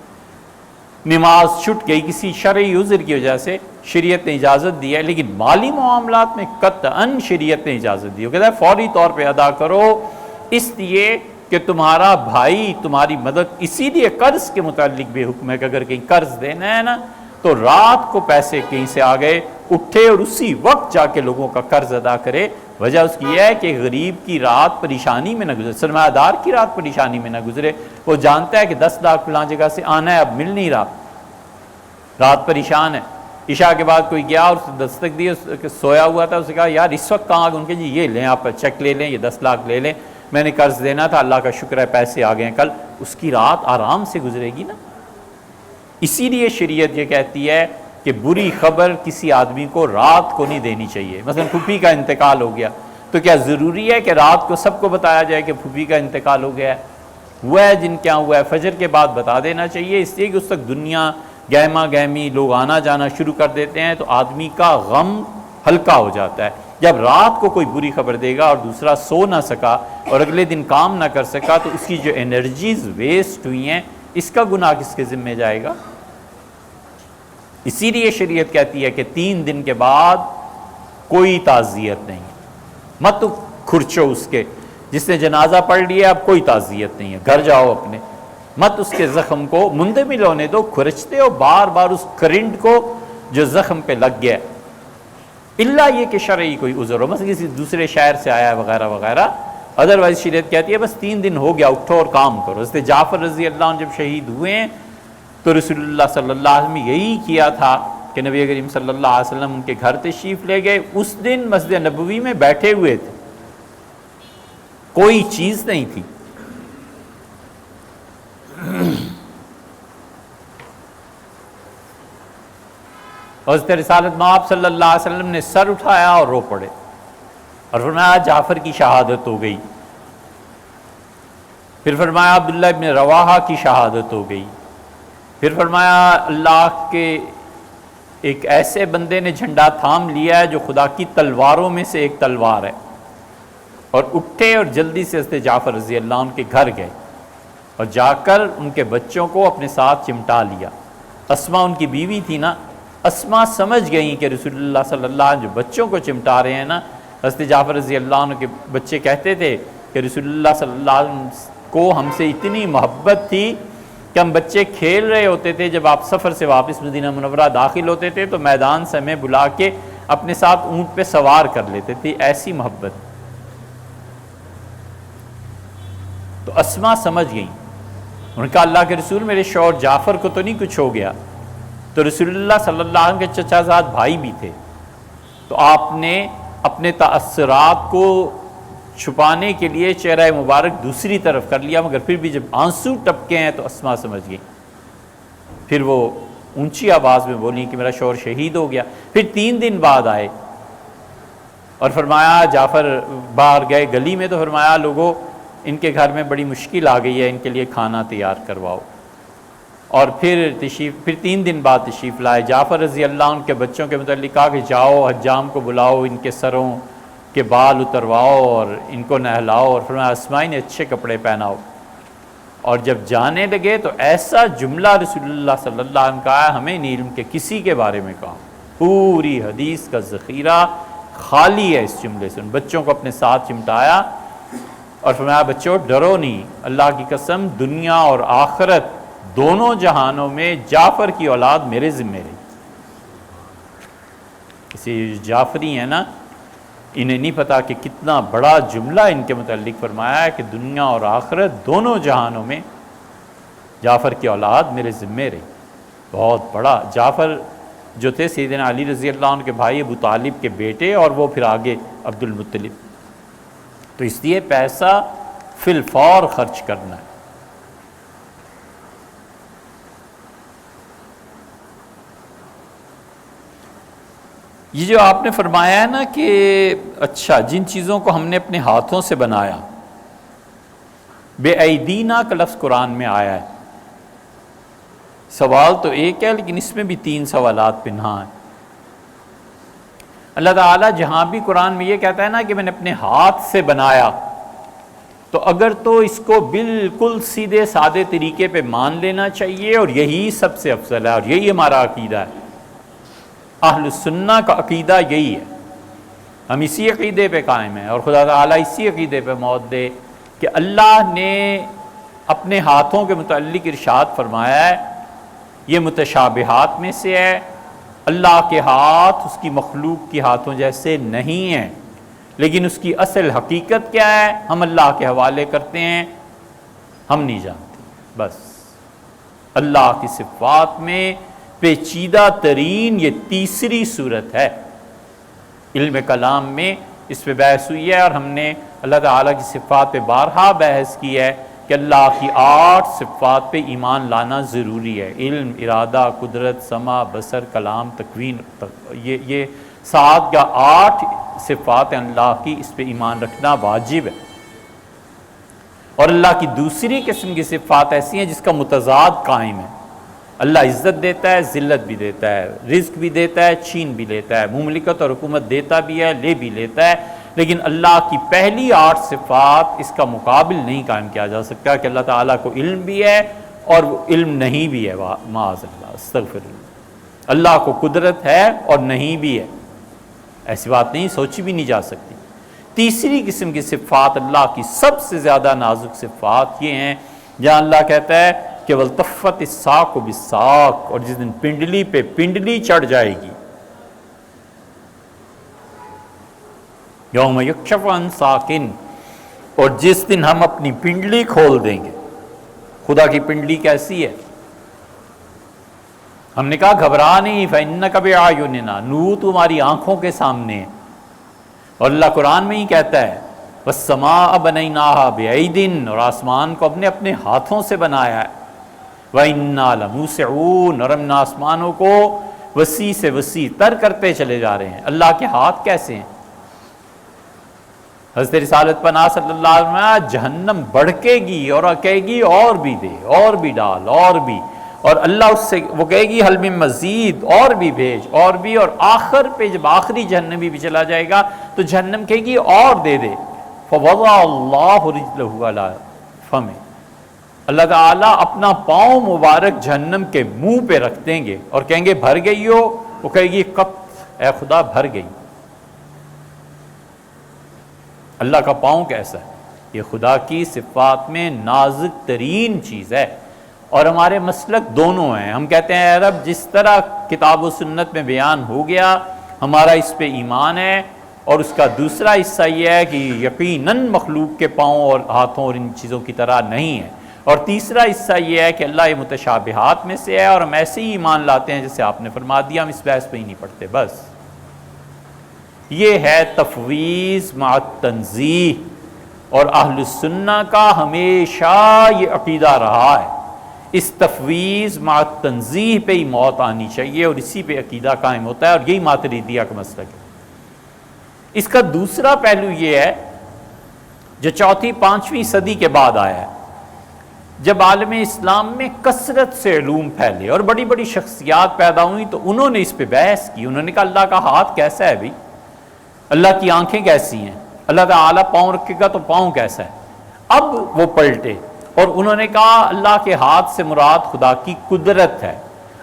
نماز چھٹ گئی کسی شرعی عذر کی وجہ سے، شریعت نے اجازت دی ہے، لیکن مالی معاملات میں قطعاً شریعت نے اجازت دی ہے، وہ کہتا ہے فوری طور پہ ادا کرو، اس لیے کہ تمہارا بھائی تمہاری مدد، اسی لیے قرض کے متعلق بھی حکم ہے کہ اگر کہیں قرض دینا ہے نا تو رات کو پیسے کہیں سے آ گئے اٹھے اور اسی وقت جا کے لوگوں کا قرض ادا کرے۔ وجہ اس کی یہ ہے کہ غریب کی رات پریشانی میں نہ گزرے، سرمایہ دار کی رات پریشانی میں نہ گزرے، وہ جانتا ہے کہ 10 لاکھ فلاں جگہ سے آنا ہے، اب مل نہیں رہا، رات پریشان ہے۔ عشاء کے بعد کوئی گیا اور دستک دی، سویا ہوا تھا، اسے کہا یار اس وقت کہاں آگے، ان کے جی یہ لیں آپ چیک لے لیں، یہ 10 لاکھ لے لیں، میں نے قرض دینا تھا، اللہ کا شکر ہے پیسے آ گئے ہیں، کل اس کی رات آرام سے گزرے گی نا۔ اسی لیے شریعت یہ کہتی ہے کہ بری خبر کسی آدمی کو رات کو نہیں دینی چاہیے۔ مثلا پھوپھی کا انتقال ہو گیا تو کیا ضروری ہے کہ رات کو سب کو بتایا جائے کہ پھوپھی کا انتقال ہو گیا ہے؟ ہوا ہے جن کے یہاں ہوا ہے، فجر کے بعد بتا دینا چاہیے، اس لیے کہ اس تک دنیا گہما گہمی، لوگ آنا جانا شروع کر دیتے ہیں تو آدمی کا غم ہلکا ہو جاتا ہے۔ جب رات کو کوئی بری خبر دے گا اور دوسرا سو نہ سکا اور اگلے دن کام نہ کر سکا تو اس کی جو انرجیز ویسٹ ہوئی ہیں، اس کا گناہ کس کے ذمہ جائے گا؟ اسی لیے شریعت کہتی ہے کہ 3 دن کے بعد کوئی تعزیت نہیں، مت کھرچو اس کے، جس نے جنازہ پڑھ لیا اب کوئی تعزیت نہیں ہے، گھر جاؤ اپنے، مت اس کے زخم کو مندمل ہونے دو، کھرچتے ہو بار بار اس کرنٹ کو جو زخم پہ لگ گیا، الا یہ کہ شرعی کوئی عذر ہو، مثلا کسی دوسرے شہر سے آیا ہے وغیرہ وغیرہ، ادروائز شریعت کہتی ہے بس 3 دن ہو گیا، اٹھو اور کام کرو۔ حضرت جعفر رضی اللہ عنہ جب شہید ہوئے ہیں تو رسول اللہ صلی اللہ علیہ وسلم یہی کیا تھا کہ نبی کریم صلی اللہ علیہ وسلم ان کے گھر تشریف لے گئے، اس دن مسجد نبوی میں بیٹھے ہوئے تھے، کوئی چیز نہیں تھی۔ حضرت رسالت مآب صلی اللہ علیہ وسلم نے سر اٹھایا اور رو پڑے اور فرمایا جعفر کی شہادت ہو گئی، پھر فرمایا عبداللہ ابن رواحہ کی شہادت ہو گئی، پھر فرمایا اللہ کے ایک ایسے بندے نے جھنڈا تھام لیا ہے جو خدا کی تلواروں میں سے ایک تلوار ہے، اور اٹھے اور جلدی سے حضرت جعفر رضی اللہ عنہ کے گھر گئے اور جا کر ان کے بچوں کو اپنے ساتھ چمٹا لیا۔ اسما ان کی بیوی تھی نا، اسما سمجھ گئیں کہ رسول اللہ صلی اللہ علیہ وسلم جو بچوں کو چمٹا رہے ہیں نا، حضرت جعفر رضی اللہ عنہ کے بچے کہتے تھے کہ رسول اللہ صلی اللہ علیہ وسلم کو ہم سے اتنی محبت تھی کہ ہم بچے کھیل رہے ہوتے تھے، جب آپ سفر سے واپس مدینہ منورہ داخل ہوتے تھے تو میدان سے ہمیں بلا کے اپنے ساتھ اونٹ پہ سوار کر لیتے تھے، ایسی محبت۔ تو اسما سمجھ گئیں، انہوں نے کہا اللہ کے رسول میرے شوہر جعفر کو تو نہیں کچھ ہو گیا؟ تو رسول اللہ صلی اللہ علیہ وسلم کے چچا زاد بھائی بھی تھے، تو آپ نے اپنے تاثرات کو چھپانے کے لیے چہرہ مبارک دوسری طرف کر لیا، مگر پھر بھی جب آنسو ٹپکے ہیں تو اسما سمجھ گئی، پھر وہ اونچی آواز میں بولی کہ میرا شوہر شہید ہو گیا۔ پھر 3 دن بعد آئے اور فرمایا جعفر باہر گئے گلی میں تو فرمایا لوگوں ان کے گھر میں بڑی مشکل آ گئی ہے، ان کے لیے کھانا تیار کرواؤ، اور پھر 3 دن بعد تشریف لائے۔ جعفر رضی اللہ عنہ کے بچوں کے متعلق کہا کہ جاؤ حجام کو بلاؤ، ان کے سروں کے بال اترواؤ اور ان کو نہلاؤ، اور فرمایا اسماء نے اچھے کپڑے پہناؤ، اور جب جانے لگے تو ایسا جملہ رسول اللہ صلی اللہ علیہ وسلم کا ہے ہمیں نہیں علم کہ کسی کے بارے میں کہا، پوری حدیث کا ذخیرہ خالی ہے اس جملے سے۔ ان بچوں کو اپنے ساتھ چمٹایا اور فرمایا بچوں ڈرو نہیں، اللہ کی قسم دنیا اور آخرت دونوں جہانوں میں جعفر کی اولاد میرے ذمہ رہی۔ کسی جعفری ہیں نا، انہیں نہیں پتا کہ کتنا بڑا جملہ ان کے متعلق فرمایا ہے کہ دنیا اور آخرت دونوں جہانوں میں جعفر کی اولاد میرے ذمہ رہی۔ بہت بڑا جعفر جو تھے سیدنا علی رضی اللہ عنہ کے بھائی ابو طالب کے بیٹے، اور وہ پھر آگے عبد المطلب، تو اس لیے پیسہ فی الفور خرچ کرنا ہے۔ یہ جو آپ نے فرمایا ہے نا کہ اچھا جن چیزوں کو ہم نے اپنے ہاتھوں سے بنایا، بے ایدینا کا لفظ قرآن میں آیا ہے، سوال تو ایک ہے لیکن اس میں بھی 3 سوالات پنہاں ہیں۔ اللہ تعالیٰ جہاں بھی قرآن میں یہ کہتا ہے نا کہ میں نے اپنے ہاتھ سے بنایا، تو اگر تو اس کو بالکل سیدھے سادے طریقے پہ مان لینا چاہیے، اور یہی سب سے افضل ہے، اور یہی ہمارا عقیدہ ہے، اہل السنہ کا عقیدہ یہی ہے، ہم اسی عقیدے پہ قائم ہیں، اور خدا تعالیٰ اسی عقیدے پہ موت دے کہ اللہ نے اپنے ہاتھوں کے متعلق ارشاد فرمایا ہے یہ متشابہات میں سے ہے، اللہ کے ہاتھ اس کی مخلوق کے ہاتھوں جیسے نہیں ہیں، لیکن اس کی اصل حقیقت کیا ہے ہم اللہ کے حوالے کرتے ہیں، ہم نہیں جانتے۔ بس اللہ کی صفات میں پیچیدہ ترین یہ تیسری صورت ہے، علم کلام میں اس پہ بحث ہوئی ہے، اور ہم نے اللہ تعالیٰ کی صفات پہ بارہا بحث کی ہے کہ اللہ کی 8 صفات پہ ایمان لانا ضروری ہے. علم، ارادہ، قدرت، سمع، بصر، کلام، تکوین، یہ 7 یا 8 صفات ہیں اللہ کی، اس پہ ایمان رکھنا واجب ہے. اور اللہ کی دوسری قسم کی صفات ایسی ہیں جس کا متضاد قائم ہے. اللہ عزت دیتا ہے، ذلت بھی دیتا ہے، رزق بھی دیتا ہے، چھین بھی لیتا ہے، مملکت اور حکومت دیتا بھی ہے، لے بھی لیتا ہے. لیکن اللہ کی پہلی 8 صفات اس کا مقابل نہیں قائم کیا جا سکتا کہ اللہ تعالیٰ کو علم بھی ہے اور وہ علم نہیں بھی ہے. معاذ اللہ، استغفر اللہ. اللہ کو قدرت ہے اور نہیں بھی ہے، ایسی بات نہیں، سوچی بھی نہیں جا سکتی. تیسری قسم کی صفات اللہ کی سب سے زیادہ نازک صفات یہ ہیں جہاں اللہ کہتا ہے کہ وَالْتَفَّتِ السَّاقُ بِالسَّاقِ، اور جس دن پنڈلی پہ پنڈلی چڑھ جائے گی. یوم یکشف عن ساق، اور جس دن ہم اپنی پنڈلی کھول دیں گے. خدا کی پنڈلی کیسی ہے؟ ہم نے کہا گھبرا نہیں، فَإِنَّكَ بِأَعْيُنِنَا، نور تمہاری آنکھوں کے سامنے ہے. اور اللہ قرآن میں ہی کہتا ہے وَالسَّمَاءَ بَنَيْنَاهَا بِأَيْدٍ، اور آسمان کو ہم نے اپنے ہاتھوں سے بنایا ہے. وَإِنَّا لَمُوسِعُونَ، اور ہم نے آسمانوں کو وسیع سے وسیع تر کرتے چلے جا رہے ہیں. اللہ کے ہاتھ کیسے ہیں؟ حضرت رسالت پناہ صلی اللہ علیہ وسلم جہنم بڑھکے گی اور کہے گی اور بھی دے، اور بھی ڈال، اور بھی، اور اللہ اس سے وہ کہے گی حل من مزید، اور بھی بھیج، اور بھی. اور آخر پہ جب آخری جہنمی بھی چلا جائے گا تو جہنم کہے گی اور دے دے. فَوَضَعَ اللَّهُ رِجْلَهُ عَلَىٰ فَمِهِ، اللہ تعالیٰ اپنا پاؤں مبارک جہنم کے منہ پہ رکھ دیں گے اور کہیں گے بھر گئی ہو؟ وہ کہے گی قط، اے خدا بھر گئی. اللہ کا پاؤں کیسا ہے؟ یہ خدا کی صفات میں نازک ترین چیز ہے. اور ہمارے مسلک دونوں ہیں. ہم کہتے ہیں اے رب جس طرح کتاب و سنت میں بیان ہو گیا ہمارا اس پہ ایمان ہے، اور اس کا دوسرا حصہ یہ ہے کہ یقیناً مخلوق کے پاؤں اور ہاتھوں اور ان چیزوں کی طرح نہیں ہے. اور تیسرا حصہ یہ ہے کہ اللہ یہ متشابہات میں سے ہے اور ہم ایسے ہی ایمان لاتے ہیں جیسے آپ نے فرما دیا، ہم اس بحث پہ ہی نہیں پڑھتے. بس یہ ہے تفویض مع التنزیہ، اور اہل السنہ کا ہمیشہ یہ عقیدہ رہا ہے. اس تفویض مع التنزیہ پہ ہی موت آنی چاہیے اور اسی پہ عقیدہ قائم ہوتا ہے، اور یہی ماتریدیہ کا مسلک ہے. اس کا دوسرا پہلو یہ ہے جو 4ویں-5ویں صدی کے بعد آیا ہے، جب عالم اسلام میں کثرت سے علوم پھیلے اور بڑی بڑی شخصیات پیدا ہوئیں تو انہوں نے اس پہ بحث کی. انہوں نے کہا اللہ کا ہاتھ کیسا ہے بھئی؟ اللہ کی آنکھیں کیسی ہیں؟ اللہ تعالیٰ پاؤں رکھے گا تو پاؤں کیسا ہے؟ اب وہ پلٹے اور انہوں نے کہا اللہ کے ہاتھ سے مراد خدا کی قدرت ہے،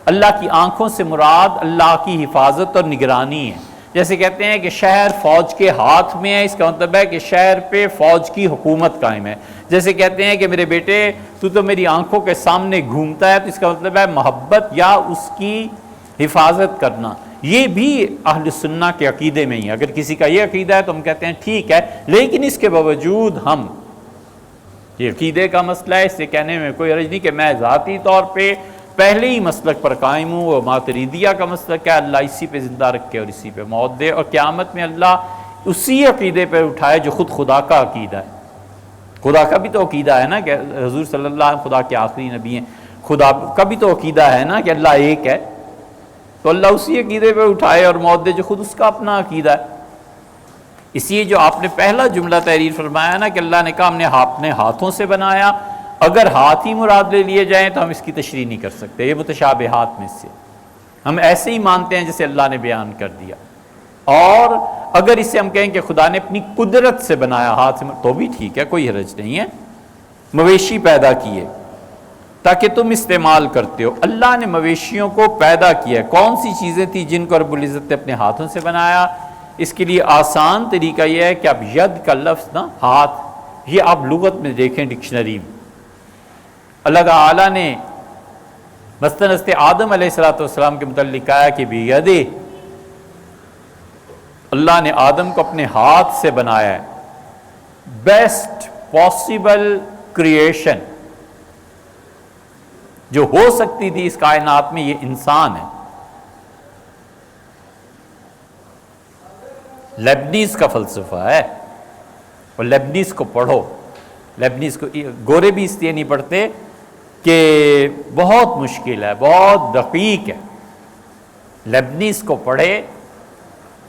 اللہ کی آنکھوں سے مراد اللہ کی حفاظت اور نگرانی ہے. جیسے کہتے ہیں کہ شہر فوج کے ہاتھ میں ہے، اس کا مطلب ہے کہ شہر پہ فوج کی حکومت قائم ہے. جیسے کہتے ہیں کہ میرے بیٹے تو میری آنکھوں کے سامنے گھومتا ہے، تو اس کا مطلب ہے محبت یا اس کی حفاظت کرنا. یہ بھی اہل سنہ کے عقیدے میں ہی ہے. اگر کسی کا یہ عقیدہ ہے تو ہم کہتے ہیں ٹھیک ہے، لیکن اس کے باوجود ہم، یہ عقیدے کا مسئلہ ہے، اس سے کہنے میں کوئی حرج نہیں کہ میں ذاتی طور پہ پہلے ہی مسلک پر قائم ہوں. وہ ماتریدیہ کا مسلک ہے، اللہ اسی پہ زندہ رکھے اور اسی پہ موت دے، اور قیامت میں اللہ اسی عقیدے پہ اٹھائے جو خود خدا کا عقیدہ ہے. خدا کا بھی تو عقیدہ ہے نا کہ حضور صلی اللہ علیہ وسلم خدا کے آخری نبی ہیں. خدا کا بھی تو عقیدہ ہے نا کہ اللہ ایک ہے، تو اللہ اسی عقیدے پہ اٹھائے اور موت دے جو خود اس کا اپنا عقیدہ ہے. اس لیے جو آپ نے پہلا جملہ تحریر فرمایا نا کہ اللہ نے کہا ہم نے اپنے ہاتھوں سے بنایا، اگر ہاتھ ہی مراد لے لیے جائیں تو ہم اس کی تشریح نہیں کر سکتے. یہ متشابہات میں سے ہم ایسے ہی مانتے ہیں جیسے اللہ نے بیان کر دیا. اور اگر اسے ہم کہیں کہ خدا نے اپنی قدرت سے بنایا ہاتھ سے تو بھی ٹھیک ہے، کوئی حرج نہیں ہے. مویشی پیدا کیے تاکہ تم استعمال کرتے ہو. اللہ نے مویشیوں کو پیدا کیا. کون سی چیزیں تھیں جن کو رب العزت نے اپنے ہاتھوں سے بنایا؟ اس کے لیے آسان طریقہ یہ ہے کہ آپ ید کا لفظ نا ہاتھ، یہ آپ لغت میں دیکھیں ڈکشنری میں. اللہ تعالیٰ نے مثلاً حضرت آدم علیہ السلام کے متعلق کہا کہ بیدہ، اللہ نے آدم کو اپنے ہاتھ سے بنایا ہے. بیسٹ پاسبل کریشن جو ہو سکتی تھی اس کائنات میں یہ انسان ہے. لیبنیز کا فلسفہ ہے. اور لیبنیز کو پڑھو. لیبنیز کو گورے بھی اس لیے نہیں پڑھتے کہ بہت مشکل ہے، بہت دقیق ہے. لیبنیز کو پڑھے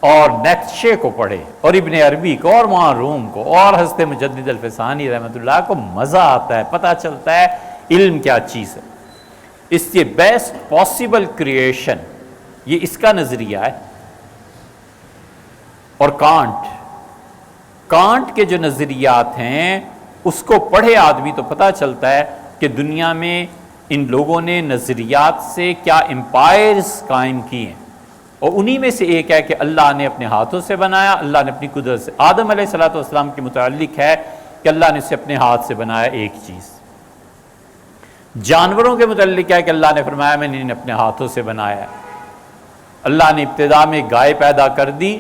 اور نیتشے کو پڑھے اور ابن عربی کو اور وہاں روم کو اور حضرت مجدد الفسانی رحمۃ اللہ کو، مزہ آتا ہے، پتہ چلتا ہے علم کیا چیز ہے. اس لیے بیسٹ پاسبل کریشن یہ اس کا نظریہ ہے. اور کانٹ کے جو نظریات ہیں اس کو پڑھے آدمی تو پتہ چلتا ہے کہ دنیا میں ان لوگوں نے نظریات سے کیا امپائرز قائم کی ہیں. اور انہی میں سے ایک ہے کہ اللہ نے اپنے ہاتھوں سے بنایا، اللہ نے اپنی قدرت سے. آدم علیہ السلام کے متعلق ہے کہ اللہ نے اسے اپنے ہاتھ سے بنایا ایک چیز. جانوروں کے متعلق ہے کہ اللہ نے فرمایا میں نے انہیں اپنے ہاتھوں سے بنایا. اللہ نے ابتدا میں گائے پیدا کر دی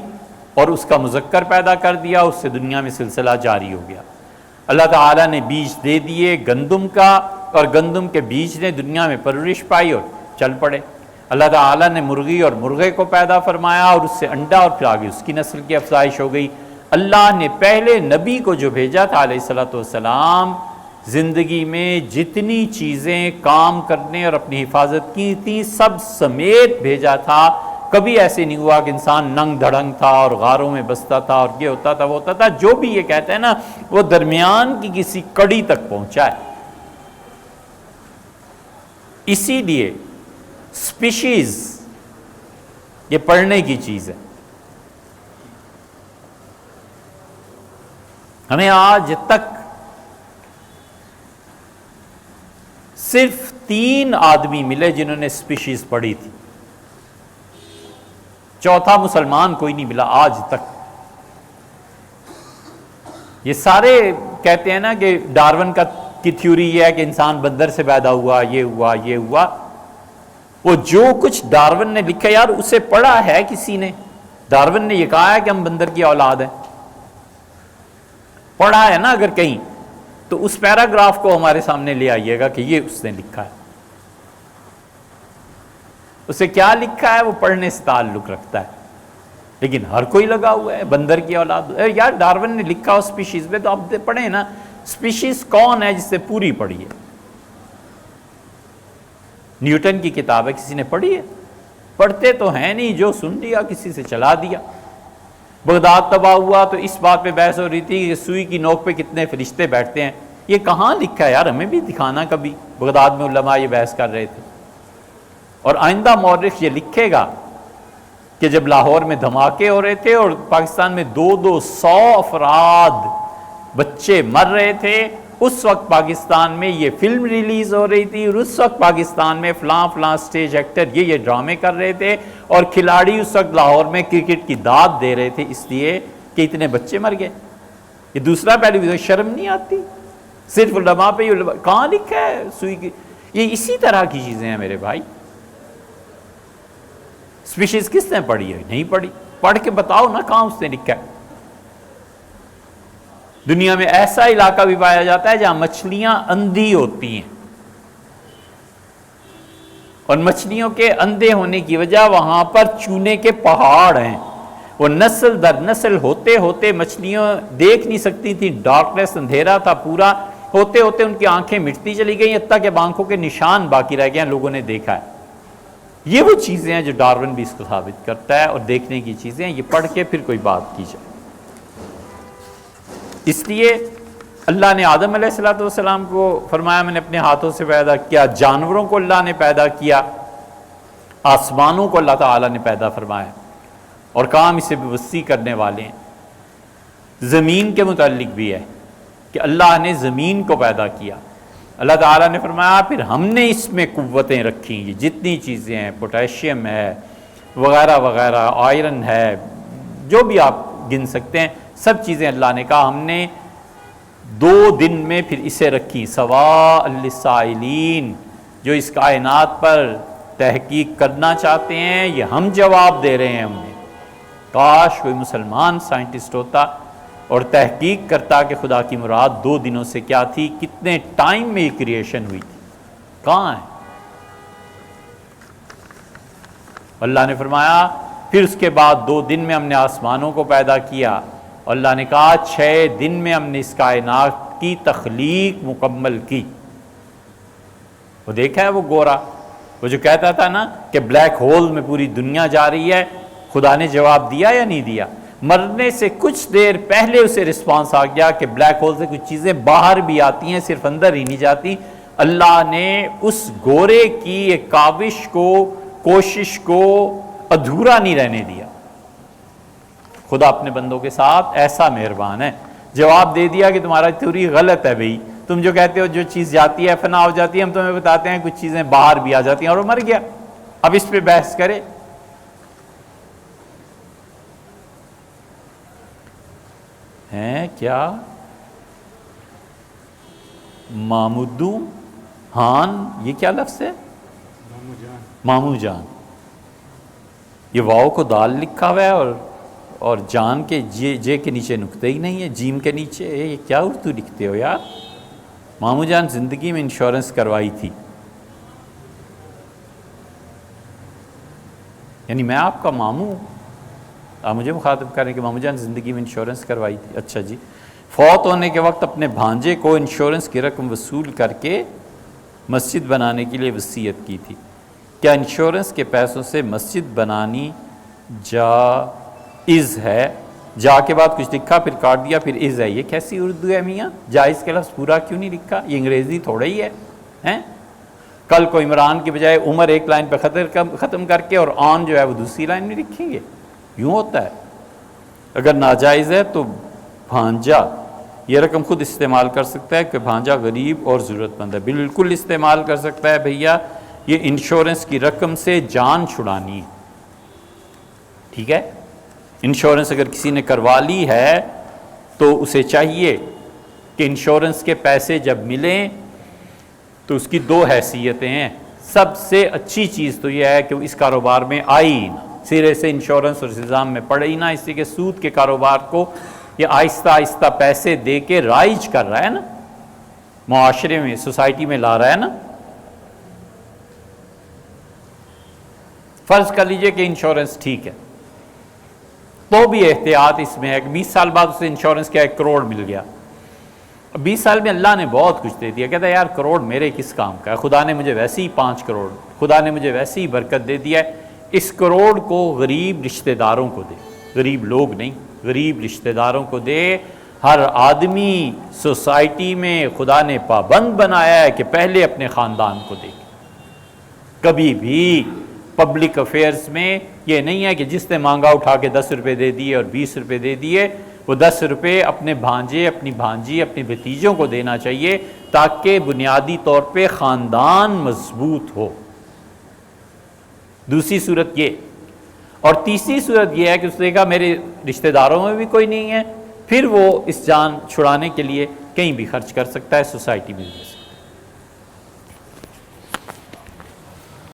اور اس کا مذکر پیدا کر دیا، اس سے دنیا میں سلسلہ جاری ہو گیا. اللہ تعالیٰ نے بیج دے دیے گندم کا، اور گندم کے بیج نے دنیا میں پرورش پائی اور چل پڑے. اللہ تعالیٰ نے مرغی اور مرغے کو پیدا فرمایا اور اس سے انڈا، اور پھر آگے اس کی نسل کی افزائش ہو گئی. اللہ نے پہلے نبی کو جو بھیجا تھا علیہ الصلوۃ والسلام، زندگی میں جتنی چیزیں کام کرنے اور اپنی حفاظت کی تھیں سب سمیت بھیجا تھا. کبھی ایسے نہیں ہوا کہ انسان ننگ دھڑنگ تھا اور غاروں میں بستا تھا اور یہ ہوتا تھا وہ ہوتا تھا. جو بھی یہ کہتے ہیں نا وہ درمیان کی کسی کڑی تک پہنچا ہے. اسی لیے اسپیشیز یہ پڑھنے کی چیز ہے. ہمیں آج تک صرف 3 آدمی ملے جنہوں نے اسپیشیز پڑھی تھی. چوتھا مسلمان کوئی نہیں ملا آج تک. یہ سارے کہتے ہیں نا کہ ڈارون کی تھیوری یہ ہے کہ انسان بندر سے پیدا ہوا، یہ ہوا یہ ہوا. وہ جو کچھ ڈارون نے لکھا یار اسے پڑھا ہے کسی نے؟ ڈارون نے یہ کہا ہے کہ ہم بندر کی اولاد ہیں؟ پڑھا ہے نا اگر کہیں تو اس پیراگراف کو ہمارے سامنے لے آئیے گا کہ یہ اس نے لکھا ہے. اسے کیا لکھا ہے وہ پڑھنے سے تعلق رکھتا ہے. لیکن ہر کوئی لگا ہوا ہے بندر کی اولاد. یار ڈارون نے لکھا ہو اسپیشیز میں تو آپ پڑھیں نا. اسپیشیز کون ہے جس سے پوری پڑھی ہے؟ نیوٹن کی کتاب ہے، کسی نے پڑھی ہے؟ پڑھتے تو ہیں نہیں، جو سن لیا کسی سے چلا دیا. بغداد تباہ ہوا تو اس بات پہ بحث ہو رہی تھی کہ سوئی کی نوک پہ کتنے فرشتے بیٹھتے ہیں. یہ کہاں لکھا ہے یار؟ ہمیں بھی دکھانا کبھی. بغداد میں علماء یہ بحث کر رہے تھے. اور آئندہ مورخ یہ لکھے گا کہ جب لاہور میں دھماکے ہو رہے تھے اور پاکستان میں 200 افراد بچے مر رہے تھے، اس وقت پاکستان میں یہ فلم ریلیز ہو رہی تھی، اور اس وقت پاکستان میں فلاں سٹیج ایکٹر یہ ڈرامے کر رہے تھے، اور کھلاڑی اس وقت لاہور میں کرکٹ کی داد دے رہے تھے اس لیے کہ اتنے بچے مر گئے. یہ دوسرا پہلو، شرم نہیں آتی؟ صرف علماء پہ کہاں لکھا ہے سوئی کی؟ یہ اسی طرح کی چیزیں ہیں میرے بھائی. اسپیشیز کس نے پڑھی ہے؟ نہیں پڑھی. پڑھ کے بتاؤ نا کہاں اس نے لکھا ہے. دنیا میں ایسا علاقہ بھی پایا جاتا ہے جہاں مچھلیاں اندھی ہوتی ہیں، اور مچھلیوں کے اندھے ہونے کی وجہ وہاں پر چونے کے پہاڑ ہیں. وہ نسل در نسل ہوتے ہوتے مچھلیاں دیکھ نہیں سکتی تھیں، ڈارکنیس اندھیرا تھا پورا، ہوتے ہوتے ان کی آنکھیں مٹتی چلی گئیں، حتیٰ کہ آنکھوں کے نشان باقی رہ گئے ہیں، لوگوں نے دیکھا ہے. یہ وہ چیزیں ہیں جو ڈارون بھی اس کو ثابت کرتا ہے، اور دیکھنے کی چیزیں ہیں. یہ پڑھ کے پھر کوئی بات کی جائے. اس لیے اللہ نے آدم علیہ السلام کو فرمایا میں نے اپنے ہاتھوں سے پیدا کیا. جانوروں کو اللہ نے پیدا کیا، آسمانوں کو اللہ تعالیٰ نے پیدا فرمایا، اور کام اسے بھی وسیع کرنے والے ہیں. زمین کے متعلق بھی ہے کہ اللہ نے زمین کو پیدا کیا. اللہ تعالیٰ نے فرمایا پھر ہم نے اس میں قوتیں رکھی، یہ جتنی چیزیں ہیں، پوٹیشیم ہے وغیرہ وغیرہ، آئرن ہے، جو بھی آپ گن سکتے ہیں، سب چیزیں اللہ نے کہا ہم نے 2 دن میں پھر اسے رکھی. سواء للسائلین، جو اس کائنات پر تحقیق کرنا چاہتے ہیں یہ ہم جواب دے رہے ہیں. ہم نے کاش کوئی مسلمان سائنٹسٹ ہوتا اور تحقیق کرتا کہ خدا کی مراد 2 دنوں سے کیا تھی، کتنے ٹائم میں یہ کریشن ہوئی تھی. کہاں ہے؟ اللہ نے فرمایا پھر اس کے بعد 2 دن میں ہم نے آسمانوں کو پیدا کیا، اور اللہ نے کہا 6 دن میں ہم نے اس کائنات کی تخلیق مکمل کی۔ وہ دیکھا ہے وہ گورا، وہ جو کہتا تھا نا کہ بلیک ہول میں پوری دنیا جا رہی ہے، خدا نے جواب دیا یا نہیں دیا؟ مرنے سے کچھ دیر پہلے اسے رسپانس آ گیا کہ بلیک ہول سے کچھ چیزیں باہر بھی آتی ہیں، صرف اندر ہی نہیں جاتی۔ اللہ نے اس گورے کی ایک کاوش کو، کوشش کو ادھورا نہیں رہنے دیا۔ خدا اپنے بندوں کے ساتھ ایسا مہربان ہے، جواب دے دیا کہ تمہارا تھیوری غلط ہے بھئی، تم جو کہتے ہو جو چیز جاتی ہے فنا ہو جاتی ہے، ہم تمہیں بتاتے ہیں کچھ چیزیں باہر بھی آ جاتی ہیں، اور وہ مر گیا۔ اب اس پہ بحث کرے۔ ہیں کیا مامودو ہان، یہ کیا لفظ ہے؟ مامو جان۔ یہ واؤ کو دال لکھا ہوا ہے اور جان کے جے کے نیچے نقطہ ہی نہیں ہے، جیم کے نیچے۔ یہ کیا اردو لکھتے ہو یار؟ مامو جان زندگی میں انشورنس کروائی تھی، یعنی میں آپ کا ماموں، آپ مجھے مخاطب کریں کہ مامو جان زندگی میں انشورنس کروائی تھی؟ اچھا جی، فوت ہونے کے وقت اپنے بھانجے کو انشورنس کی رقم وصول کر کے مسجد بنانے کے لیے وصیت کی تھی، کیا انشورنس کے پیسوں سے مسجد بنانی جائز ہے؟ جا کے بعد کچھ لکھا پھر کاٹ دیا پھر از ہے، یہ کیسی اردو ہے میاں؟ جائز کے لفظ پورا کیوں نہیں لکھا؟ یہ انگریزی تھوڑا ہی ہے۔ کل کو عمران کی بجائے عمر ایک لائن پہ ختم کر کے اور آن جو ہے وہ دوسری لائن میں لکھیں گے؟ یوں ہوتا ہے؟ اگر ناجائز ہے تو بھانجا یہ رقم خود استعمال کر سکتا ہے کہ بھانجا غریب اور ضرورت مند ہے؟ بالکل استعمال کر سکتا ہے بھیا، یہ انشورنس کی رقم سے جان چھڑانی ہے، ٹھیک ہے؟ انشورنس اگر کسی نے کروا لی ہے تو اسے چاہیے کہ انشورنس کے پیسے جب ملیں تو اس کی 2 حیثیتیں ہیں۔ سب سے اچھی چیز تو یہ ہے کہ وہ اس کاروبار میں آئی نہ، سرے سے انشورنس اور انتظام میں پڑے ہی نہ، اس لیے کہ سود کے کاروبار کو یہ آہستہ آہستہ پیسے دے کے رائج کر رہا ہے نا، معاشرے میں، سوسائٹی میں لا رہا ہے نا۔ فرض کر لیجئے کہ انشورنس ٹھیک ہے، تو بھی احتیاط اس میں ہے کہ 20 سال بعد اسے انشورنس کیا 1 کروڑ مل گیا۔ 20 سال میں اللہ نے بہت کچھ دے دیا، کہتا ہے یار کروڑ میرے کس کام کا ہے، خدا نے مجھے ویسے ہی 5 کروڑ، خدا نے مجھے ویسے ہی برکت دے دیا ہے، اس کروڑ کو غریب رشتہ داروں کو دے، غریب لوگ نہیں، غریب رشتہ داروں کو دے۔ ہر آدمی سوسائٹی میں خدا نے پابند بنایا ہے کہ پہلے اپنے خاندان کو دے۔ کبھی بھی پبلک افیئرز میں یہ نہیں ہے کہ جس نے مانگا اٹھا کے 10 روپے دے دیے اور 20 روپے دے دیے، وہ 10 روپے اپنے بھانجے، اپنی بھانجی، اپنی بھتیجوں کو دینا چاہیے تاکہ بنیادی طور پہ خاندان مضبوط ہو۔ دوسری صورت یہ، اور تیسری صورت یہ ہے کہ اس نے کہا میرے رشتہ داروں میں بھی کوئی نہیں ہے، پھر وہ اس جان چھڑانے کے لیے کہیں بھی خرچ کر سکتا ہے، سوسائٹی میں بھی۔